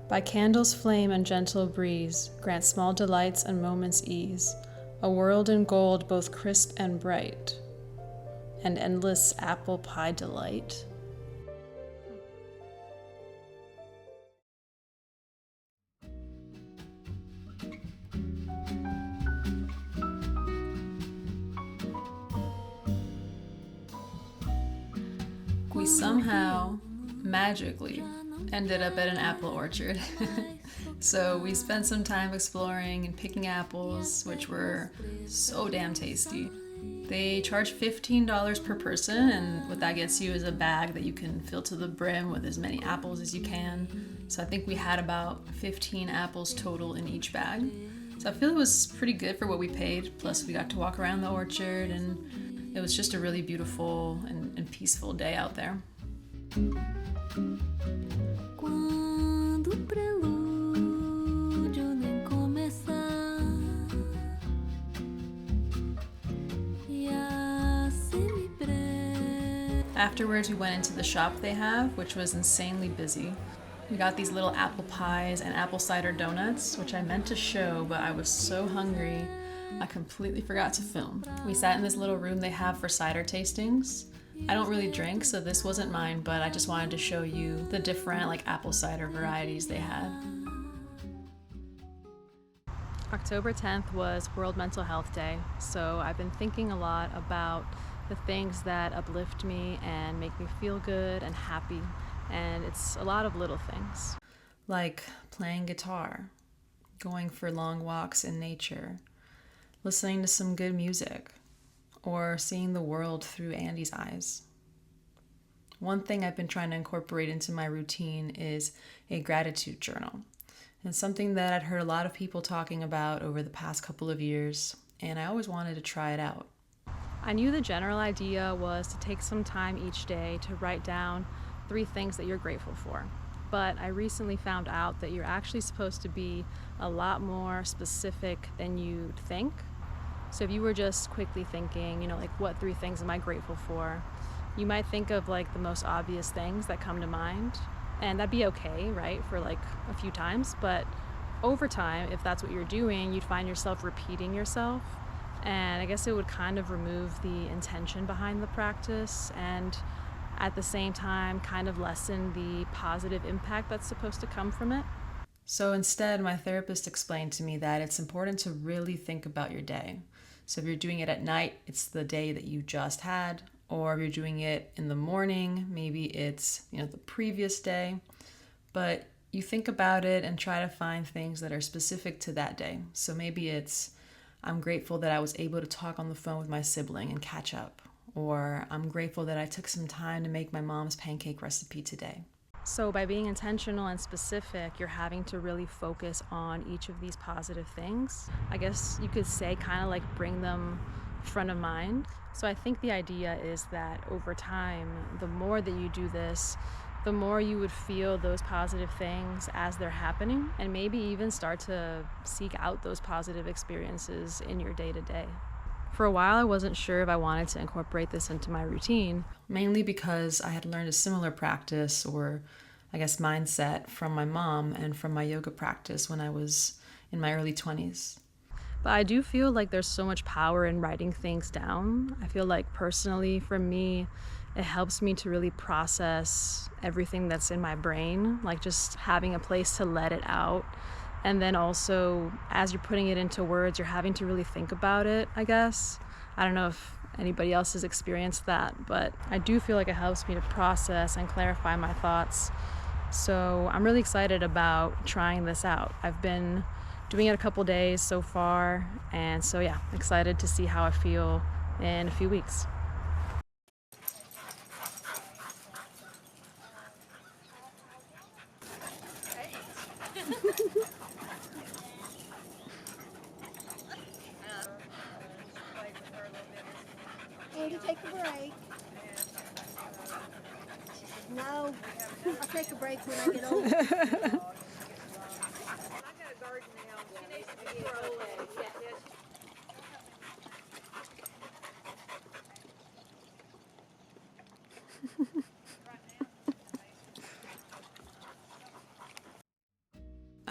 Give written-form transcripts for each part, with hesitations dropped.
By candle's flame and gentle breeze, grant small delights and moments ease, a world in gold both crisp and bright, and endless apple pie delight. We somehow, magically, ended up at an apple orchard. So we spent some time exploring and picking apples, which were so damn tasty. They charge $15 per person, and what that gets you is a bag that you can fill to the brim with as many apples as you can. So I think we had about 15 apples total in each bag. So I feel it was pretty good for what we paid, plus we got to walk around the orchard, and it was just a really beautiful and peaceful day out there. Afterwards, we went into the shop they have, which was insanely busy. We got these little apple pies and apple cider donuts, which I meant to show, but I was so hungry, I completely forgot to film. We sat in this little room they have for cider tastings. I don't really drink, so this wasn't mine, but I just wanted to show you the different apple cider varieties they had. October 10th was World Mental Health Day, so I've been thinking a lot about the things that uplift me and make me feel good and happy, and it's a lot of little things. Like playing guitar, going for long walks in nature, listening to some good music, or seeing the world through Andy's eyes. One thing I've been trying to incorporate into my routine is a gratitude journal. It's something that I'd heard a lot of people talking about over the past couple of years, and I always wanted to try it out. I knew the general idea was to take some time each day to write down 3 things that you're grateful for. But I recently found out that you're actually supposed to be a lot more specific than you'd think. So if you were just quickly thinking, what 3 things am I grateful for? You might think of the most obvious things that come to mind. And that'd be okay, right, for a few times. But over time, if that's what you're doing, you'd find yourself repeating yourself. And I guess it would kind of remove the intention behind the practice and at the same time kind of lessen the positive impact that's supposed to come from it. So instead, my therapist explained to me that it's important to really think about your day. So if you're doing it at night, it's the day that you just had, or if you're doing it in the morning, maybe it's the previous day. But you think about it and try to find things that are specific to that day. So maybe it's, I'm grateful that I was able to talk on the phone with my sibling and catch up. Or I'm grateful that I took some time to make my mom's pancake recipe today. So by being intentional and specific, you're having to really focus on each of these positive things. I guess you could say kind of bring them front of mind. So I think the idea is that over time, the more that you do this, the more you would feel those positive things as they're happening, and maybe even start to seek out those positive experiences in your day-to-day. For a while, I wasn't sure if I wanted to incorporate this into my routine, mainly because I had learned a similar practice, or I guess mindset, from my mom and from my yoga practice when I was in my early 20s. But I do feel like there's so much power in writing things down. I feel like personally, for me, it helps me to really process everything that's in my brain, just having a place to let it out. And then also, as you're putting it into words, you're having to really think about it, I guess. I don't know if anybody else has experienced that, but I do feel like it helps me to process and clarify my thoughts. So I'm really excited about trying this out. I've been doing it a couple days so far, and so yeah, excited to see how I feel in a few weeks. Andy, take a break. No, I'll take a break when I get older. I got a garden now. She needs to be grown.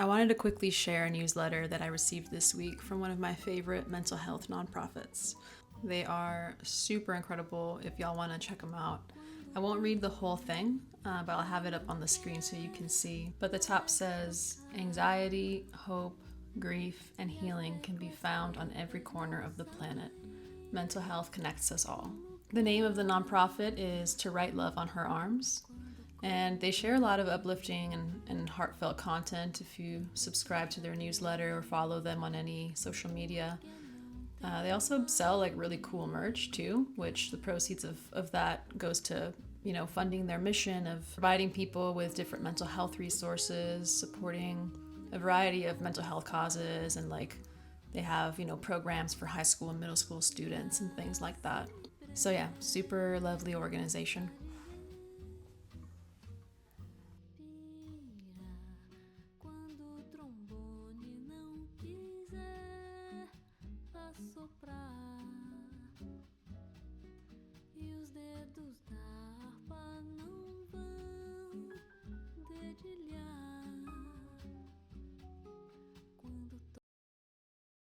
I wanted to quickly share a newsletter that I received this week from one of my favorite mental health nonprofits. They are super incredible if y'all want to check them out. I won't read the whole thing, but I'll have it up on the screen so you can see. But the top says, anxiety, hope, grief, and healing can be found on every corner of the planet. Mental health connects us all. The name of the nonprofit is To Write Love on Her Arms, and they share a lot of uplifting and heartfelt content if you subscribe to their newsletter or follow them on any social media. They also sell like really cool merch too, which the proceeds of that goes to, funding their mission of providing people with different mental health resources, supporting a variety of mental health causes, and they have, programs for high school and middle school students and things like that. So yeah, super lovely organization.